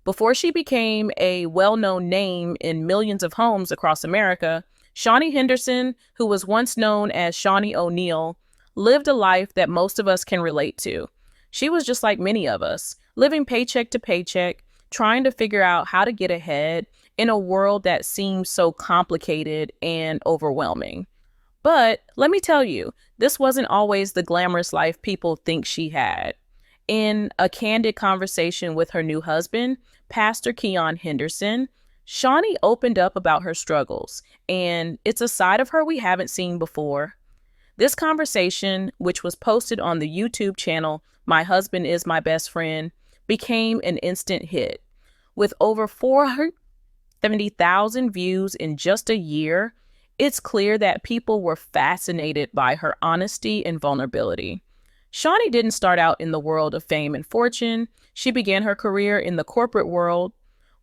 Before she became a well-known name in millions of homes across America, Shaunie Henderson, who was once known as Shaunie O'Neal, lived a life that most of us can relate to. She was just like many of us, living paycheck to paycheck, trying to figure out how to get ahead in a world that seems so complicated and overwhelming. But let me tell you, this wasn't always the glamorous life people think she had. In a candid conversation with her new husband, Pastor Keon Henderson, Shaunie opened up about her struggles, and it's a side of her we haven't seen before. This conversation, which was posted on the YouTube channel My Husband Is My Best Friend, became an instant hit. With over 470,000 views in just a year, it's clear that people were fascinated by her honesty and vulnerability. Shaunie didn't start out in the world of fame and fortune. She began her career in the corporate world,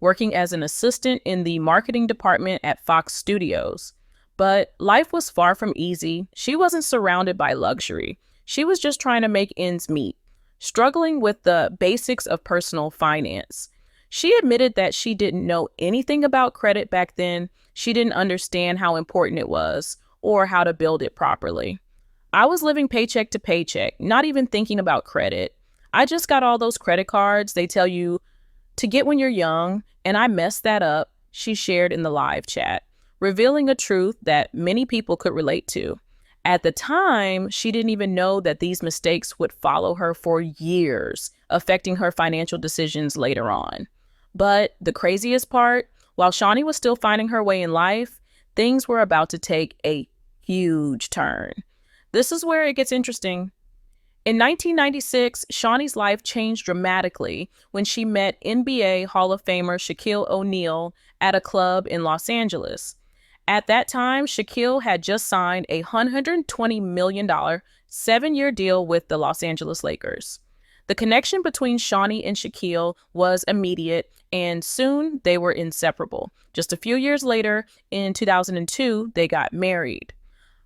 working as an assistant in the marketing department at Fox Studios. But life was far from easy. She wasn't surrounded by luxury. She was just trying to make ends meet, struggling with the basics of personal finance. She admitted that she didn't know anything about credit back then. She didn't understand how important it was or how to build it properly. I was living paycheck to paycheck, not even thinking about credit. I just got all those credit cards they tell you to get when you're young, and I messed that up, she shared in the live chat, revealing a truth that many people could relate to. At the time, she didn't even know that these mistakes would follow her for years, affecting her financial decisions later on. But the craziest part, while Shaunie was still finding her way in life, things were about to take a huge turn. This is where it gets interesting. In 1996, Shaunie's life changed dramatically when she met NBA Hall of Famer Shaquille O'Neal at a club in Los Angeles. At that time, Shaquille had just signed a $120 million 7-year deal with the Los Angeles Lakers. The connection between Shaunie and Shaquille was immediate, and soon they were inseparable. Just a few years later, in 2002, they got married.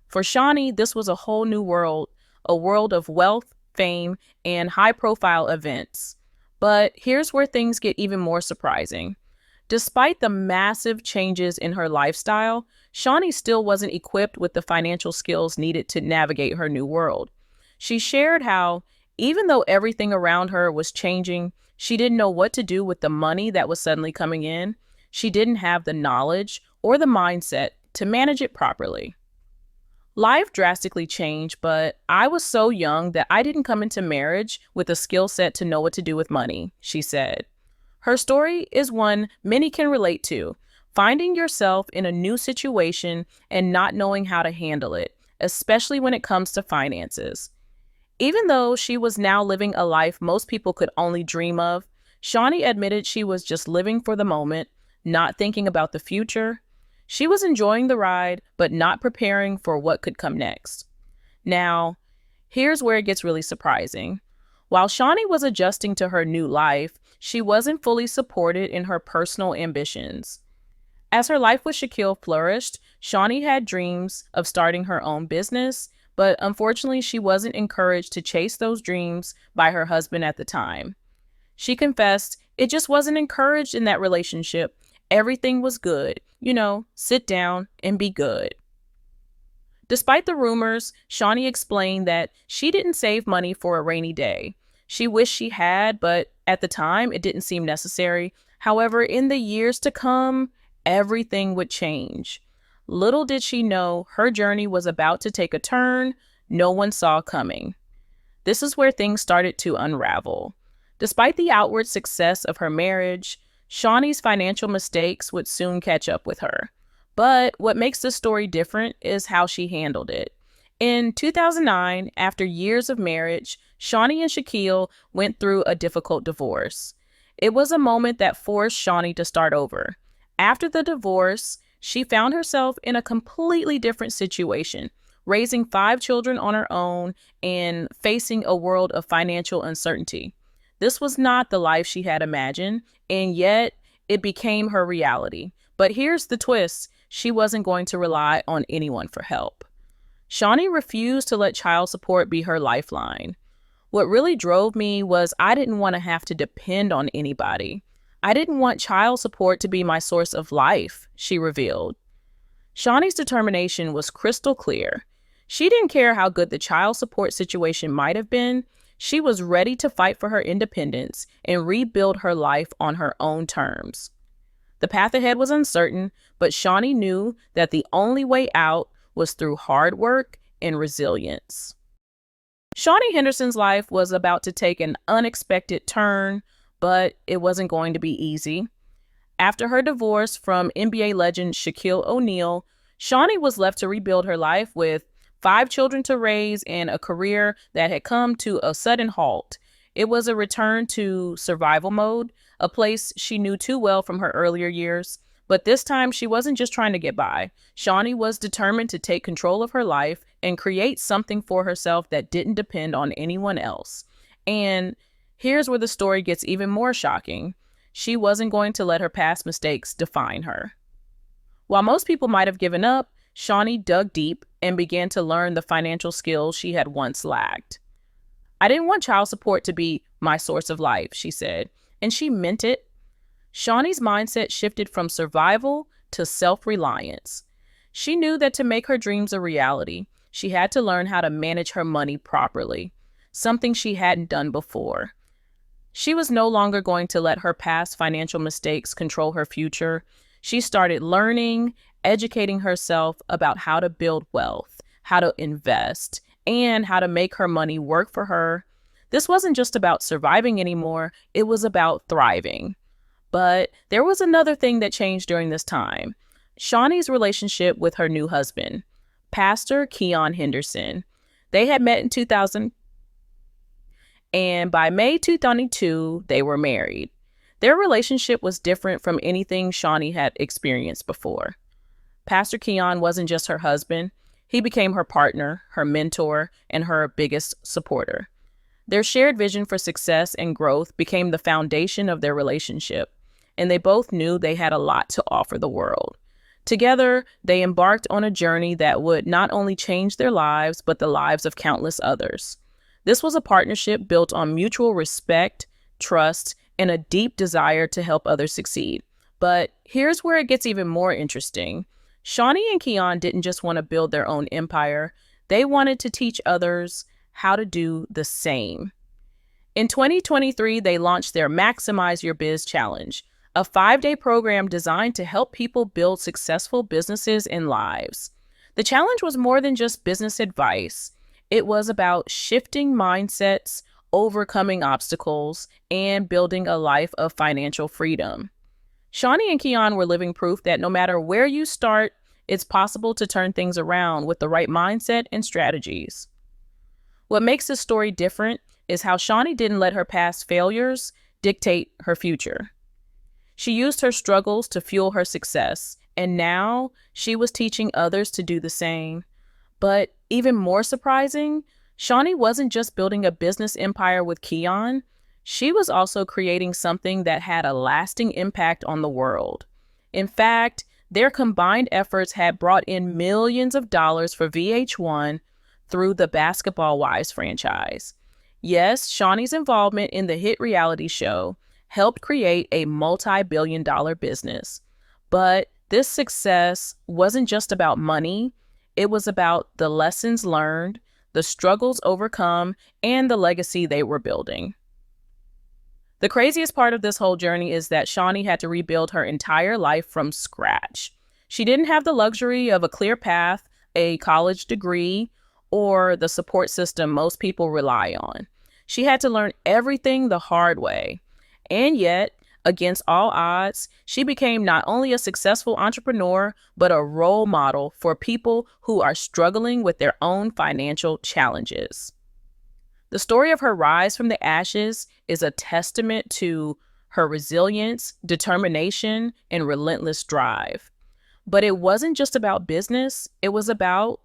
For Shaunie, this was a whole new world, a world of wealth, fame, and high-profile events. But here's where things get even more surprising. Despite the massive changes in her lifestyle, Shaunie still wasn't equipped with the financial skills needed to navigate her new world. She shared how, even though everything around her was changing, she didn't know what to do with the money that was suddenly coming in. She didn't have the knowledge or the mindset to manage it properly. Life drastically changed, but I was so young that I didn't come into marriage with a skill set to know what to do with money, she said. Her story is one many can relate to, finding yourself in a new situation and not knowing how to handle it, especially when it comes to finances. Even though she was now living a life most people could only dream of, Shaunie admitted she was just living for the moment, not thinking about the future. She was enjoying the ride, but not preparing for what could come next. Now, here's where it gets really surprising. While Shaunie was adjusting to her new life, she wasn't fully supported in her personal ambitions. As her life with Shaquille flourished, Shaunie had dreams of starting her own business, but unfortunately she wasn't encouraged to chase those dreams by her husband at the time. She confessed it just wasn't encouraged in that relationship. Everything was good, sit down and be good. Despite the rumors, Shaunie explained that she didn't save money for a rainy day. She wished she had, but at the time, it didn't seem necessary. However, in the years to come, everything would change. Little did she know her journey was about to take a turn no one saw coming. This is where things started to unravel. Despite the outward success of her marriage, Shaunie's financial mistakes would soon catch up with her. But what makes this story different is how she handled it. In 2009, after years of marriage, Shaunie and Shaquille went through a difficult divorce. It was a moment that forced Shaunie to start over. After the divorce, she found herself in a completely different situation, raising 5 children on her own and facing a world of financial uncertainty. This was not the life she had imagined, and yet it became her reality. But here's the twist. She wasn't going to rely on anyone for help. Shaunie refused to let child support be her lifeline. What really drove me was I didn't want to have to depend on anybody. I didn't want child support to be my source of life, she revealed. Shaunie's determination was crystal clear. She didn't care how good the child support situation might have been. She was ready to fight for her independence and rebuild her life on her own terms. The path ahead was uncertain, but Shaunie knew that the only way out was through hard work and resilience. Shaunie Henderson's life was about to take an unexpected turn, but it wasn't going to be easy. After her divorce from NBA legend Shaquille O'Neal, Shaunie was left to rebuild her life with 5 children to raise and a career that had come to a sudden halt. It was a return to survival mode, a place she knew too well from her earlier years. But this time, she wasn't just trying to get by. Shaunie was determined to take control of her life and create something for herself that didn't depend on anyone else. And here's where the story gets even more shocking. She wasn't going to let her past mistakes define her. While most people might have given up, Shaunie dug deep and began to learn the financial skills she had once lacked. I didn't want child support to be my source of life, she said, and she meant it. Shaunie's mindset shifted from survival to self-reliance. She knew that to make her dreams a reality, she had to learn how to manage her money properly, something she hadn't done before. She was no longer going to let her past financial mistakes control her future. She started learning, educating herself about how to build wealth, how to invest, and how to make her money work for her. This wasn't just about surviving anymore, it was about thriving. But there was another thing that changed during this time. Shaunie's relationship with her new husband, Pastor Keon Henderson. They had met in 2000, and by May 2022, they were married. Their relationship was different from anything Shaunie had experienced before. Pastor Keon wasn't just her husband. He became her partner, her mentor, and her biggest supporter. Their shared vision for success and growth became the foundation of their relationship, and they both knew they had a lot to offer the world. Together, they embarked on a journey that would not only change their lives, but the lives of countless others. This was a partnership built on mutual respect, trust, and a deep desire to help others succeed. But here's where it gets even more interesting. Shaunie and Keon didn't just want to build their own empire. They wanted to teach others how to do the same. In 2023, they launched their Maximize Your Biz Challenge, a 5-day program designed to help people build successful businesses and lives. The challenge was more than just business advice. It was about shifting mindsets, overcoming obstacles, and building a life of financial freedom. Shaunie and Keon were living proof that no matter where you start, it's possible to turn things around with the right mindset and strategies. What makes this story different is how Shaunie didn't let her past failures dictate her future. She used her struggles to fuel her success, and now she was teaching others to do the same. But even more surprising, Shaunie wasn't just building a business empire with Keon. She was also creating something that had a lasting impact on the world. In fact, their combined efforts had brought in millions of dollars for VH1 through the Basketball Wives franchise. Yes, Shaunie's involvement in the hit reality show helped create a multi-billion-dollar business. But this success wasn't just about money. It was about the lessons learned, the struggles overcome, and the legacy they were building. The craziest part of this whole journey is that Shaunie had to rebuild her entire life from scratch. She didn't have the luxury of a clear path, a college degree, or the support system most people rely on. She had to learn everything the hard way. And yet, against all odds, she became not only a successful entrepreneur, but a role model for people who are struggling with their own financial challenges. The story of her rise from the ashes is a testament to her resilience, determination, and relentless drive. But it wasn't just about business. It was about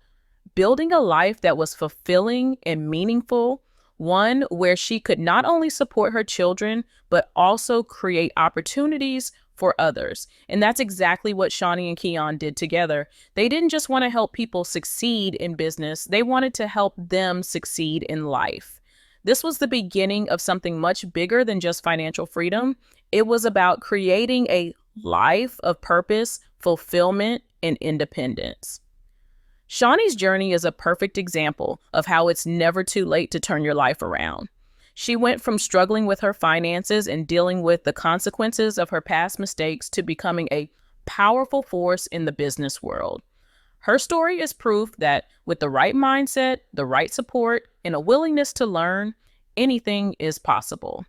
building a life that was fulfilling and meaningful, one where she could not only support her children, but also create opportunities for others. And that's exactly what Shaunie and Keon did together. They didn't just want to help people succeed in business. They wanted to help them succeed in life. This was the beginning of something much bigger than just financial freedom. It was about creating a life of purpose, fulfillment, and independence. Shaunie's journey is a perfect example of how it's never too late to turn your life around. She went from struggling with her finances and dealing with the consequences of her past mistakes to becoming a powerful force in the business world. Her story is proof that with the right mindset, the right support, and a willingness to learn, anything is possible.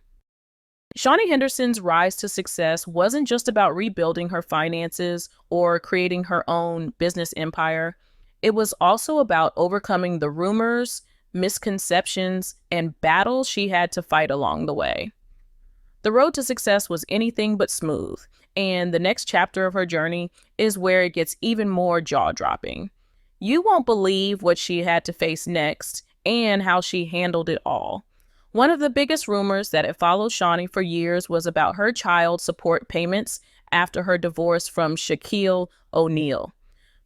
Shaunie Henderson's rise to success wasn't just about rebuilding her finances or creating her own business empire. It was also about overcoming the rumors, misconceptions, and battles she had to fight along the way. The road to success was anything but smooth, and the next chapter of her journey is where it gets even more jaw-dropping. You won't believe what she had to face next and how she handled it all. One of the biggest rumors that had followed Shaunie for years was about her child support payments after her divorce from Shaquille O'Neal.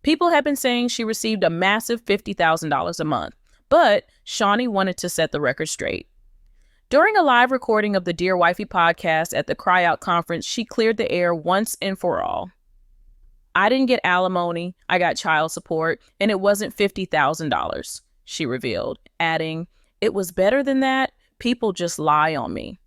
People had been saying she received a massive $50,000 a month, but Shaunie wanted to set the record straight. During a live recording of the Dear Wifey podcast at the Cry Out conference, she cleared the air once and for all. "I didn't get alimony, I got child support, and it wasn't $50,000, she revealed, adding, "It was better than that. People just lie on me."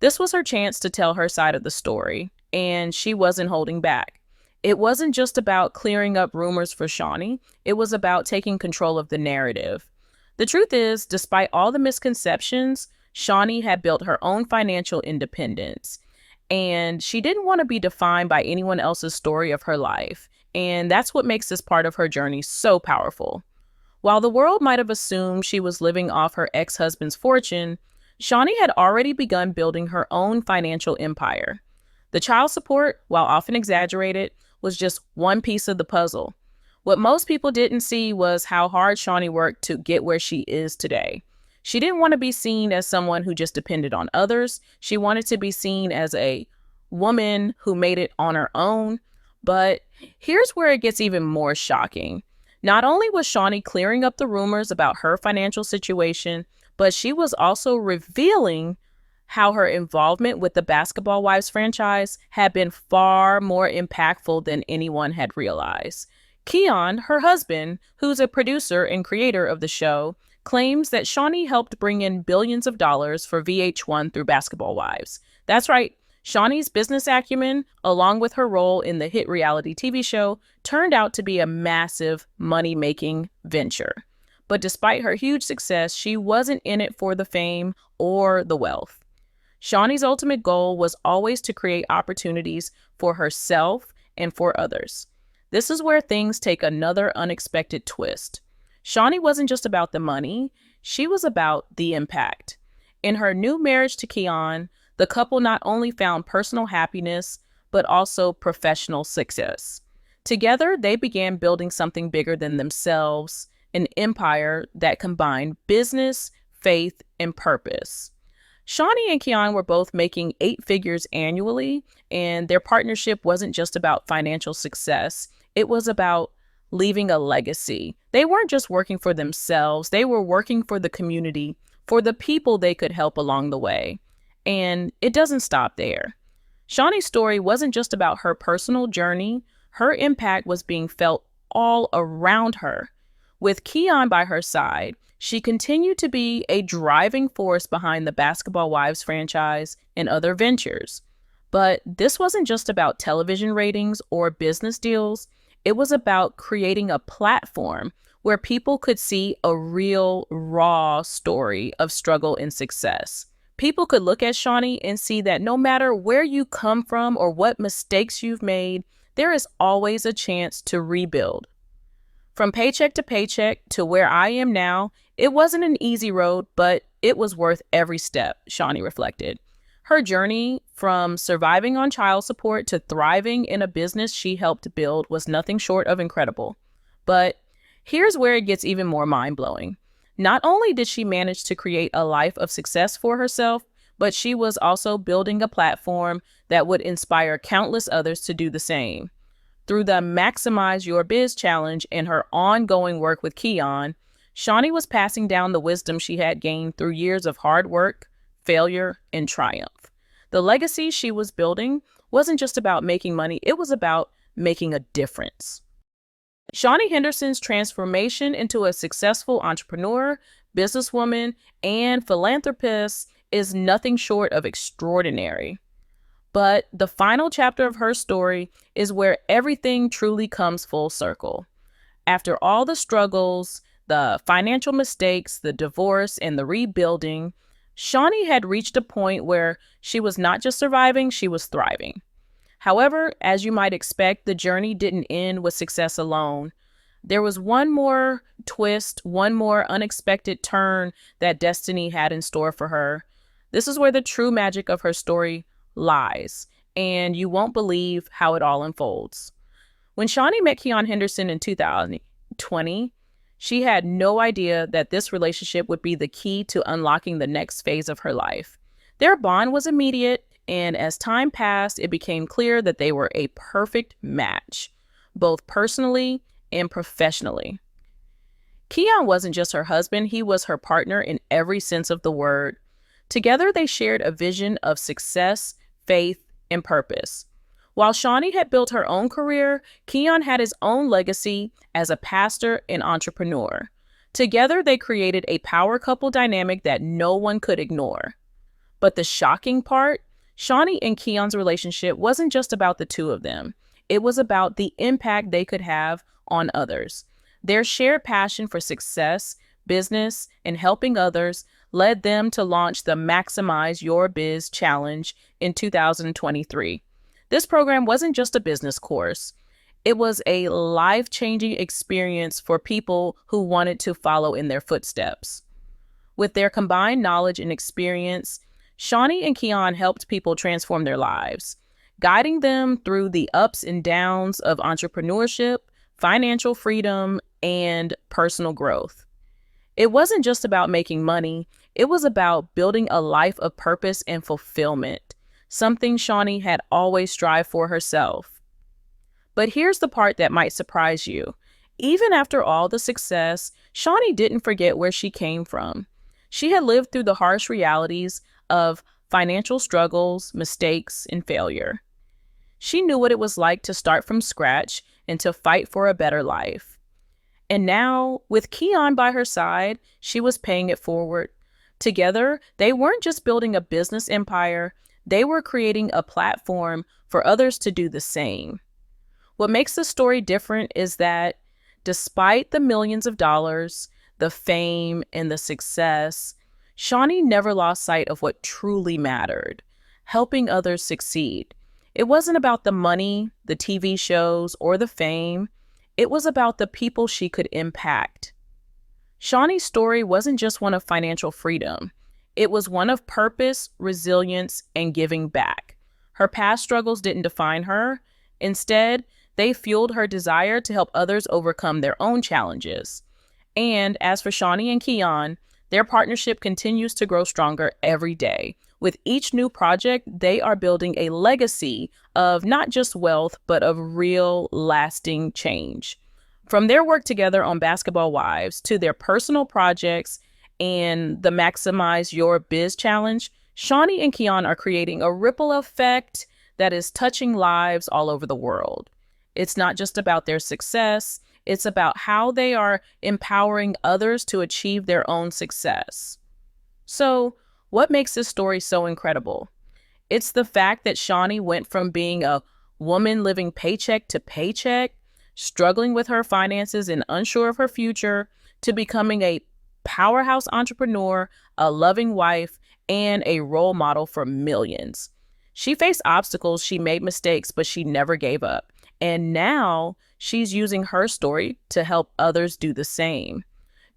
This was her chance to tell her side of the story, and she wasn't holding back. It wasn't just about clearing up rumors for Shaunie, it was about taking control of the narrative. The truth is, despite all the misconceptions, Shaunie had built her own financial independence, and she didn't want to be defined by anyone else's story of her life. And that's what makes this part of her journey so powerful. While the world might have assumed she was living off her ex-husband's fortune, Shaunie had already begun building her own financial empire. The child support, while often exaggerated, was just one piece of the puzzle. What most people didn't see was how hard Shaunie worked to get where she is today. She didn't want to be seen as someone who just depended on others. She wanted to be seen as a woman who made it on her own. But here's where it gets even more shocking. Not only was Shaunie clearing up the rumors about her financial situation, but she was also revealing how her involvement with the Basketball Wives franchise had been far more impactful than anyone had realized. Keon, her husband, who's a producer and creator of the show, claims that Shaunie helped bring in billions of dollars for VH1 through Basketball Wives. That's right, Shaunie's business acumen, along with her role in the hit reality TV show, turned out to be a massive money-making venture. But despite her huge success, she wasn't in it for the fame or the wealth. Shaunie's ultimate goal was always to create opportunities for herself and for others. This is where things take another unexpected twist. Shaunie wasn't just about the money, she was about the impact. In her new marriage to Keon, the couple not only found personal happiness, but also professional success. Together, they began building something bigger than themselves, an empire that combined business, faith, and purpose. Shaunie and Keon were both making 8 figures annually, and their partnership wasn't just about financial success. It was about leaving a legacy. They weren't just working for themselves, they were working for the community, for the people they could help along the way. And it doesn't stop there. Shaunie's story wasn't just about her personal journey, her impact was being felt all around her. With Keon by her side, she continued to be a driving force behind the Basketball Wives franchise and other ventures. But this wasn't just about television ratings or business deals. It was about creating a platform where people could see a real, raw story of struggle and success. People could look at Shaunie and see that no matter where you come from or what mistakes you've made, there is always a chance to rebuild. From paycheck to paycheck to where I am now, it wasn't an easy road, but it was worth every step, Shaunie reflected. Her journey from surviving on child support to thriving in a business she helped build was nothing short of incredible. But here's where it gets even more mind-blowing. Not only did she manage to create a life of success for herself, but she was also building a platform that would inspire countless others to do the same. Through the Maximize Your Biz Challenge and her ongoing work with Keon, Shaunie was passing down the wisdom she had gained through years of hard work, failure, and triumph. The legacy she was building wasn't just about making money, it was about making a difference. Shaunie Henderson's transformation into a successful entrepreneur, businesswoman, and philanthropist is nothing short of extraordinary. But the final chapter of her story is where everything truly comes full circle. After all the struggles, the financial mistakes, the divorce, and the rebuilding, Shaunie had reached a point where she was not just surviving, she was thriving. However, as you might expect, the journey didn't end with success alone. There was one more twist, one more unexpected turn that destiny had in store for her. This is where the true magic of her story lies, and you won't believe how it all unfolds. When Shaunie met Keon Henderson in 2020, she had no idea that this relationship would be the key to unlocking the next phase of her life. Their bond was immediate, and as time passed, it became clear that they were a perfect match, both personally and professionally. Keon wasn't just her husband, he was her partner in every sense of the word. Together, they shared a vision of success, faith, and purpose. While Shaunie had built her own career, Keon had his own legacy as a pastor and entrepreneur. Together, they created a power couple dynamic that no one could ignore. But the shocking part, Shaunie and Keon's relationship wasn't just about the two of them. It was about the impact they could have on others. Their shared passion for success, business, and helping others led them to launch the Maximize Your Biz Challenge in 2023. This program wasn't just a business course. It was a life-changing experience for people who wanted to follow in their footsteps. With their combined knowledge and experience, Shaunie and Keon helped people transform their lives, guiding them through the ups and downs of entrepreneurship, financial freedom, and personal growth. It wasn't just about making money, it was about building a life of purpose and fulfillment, something Shaunie had always strived for herself. But here's the part that might surprise you. Even after all the success, Shaunie didn't forget where she came from. She had lived through the harsh realities of financial struggles, mistakes, and failure. She knew what it was like to start from scratch and to fight for a better life. And now, with Keon by her side, she was paying it forward. Together, they weren't just building a business empire, they were creating a platform for others to do the same. What makes the story different is that despite the millions of dollars, the fame, and the success, Shaunie never lost sight of what truly mattered, helping others succeed. It wasn't about the money, the TV shows, or the fame. It was about the people she could impact. Shaunie's story wasn't just one of financial freedom. It was one of purpose, resilience, and giving back. Her past struggles didn't define her. Instead, they fueled her desire to help others overcome their own challenges. And as for Shaunie and Keon, their partnership continues to grow stronger every day. With each new project, they are building a legacy of not just wealth, but of real, lasting change. From their work together on Basketball Wives to their personal projects and the Maximize Your Biz Challenge, Shaunie and Keon are creating a ripple effect that is touching lives all over the world. It's not just about their success, it's about how they are empowering others to achieve their own success. So, what makes this story so incredible? It's the fact that Shaunie went from being a woman living paycheck to paycheck, struggling with her finances and unsure of her future, to becoming a powerhouse entrepreneur, a loving wife, and a role model for millions. She faced obstacles, she made mistakes, but she never gave up. And now she's using her story to help others do the same.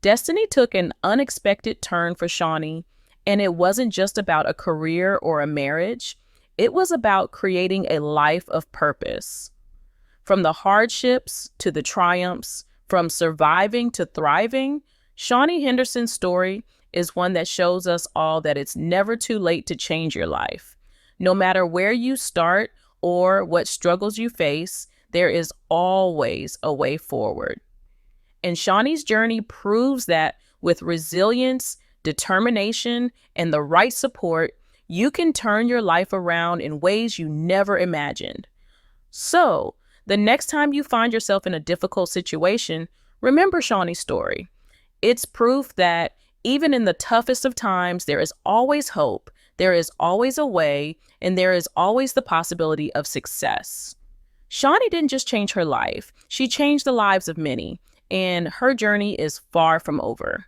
Destiny took an unexpected turn for Shaunie, and it wasn't just about a career or a marriage. It was about creating a life of purpose. From the hardships to the triumphs, from surviving to thriving, Shaunie Henderson's story is one that shows us all that it's never too late to change your life. No matter where you start or what struggles you face, there is always a way forward. And Shaunie's journey proves that with resilience, determination, and the right support, You can turn your life around in ways you never imagined. So, the next time you find yourself in a difficult situation, remember Shaunie's story. It's proof that even in the toughest of times, there is always hope, there is always a way, and there is always the possibility of success. Shaunie didn't just change her life, she changed the lives of many, and her journey is far from over.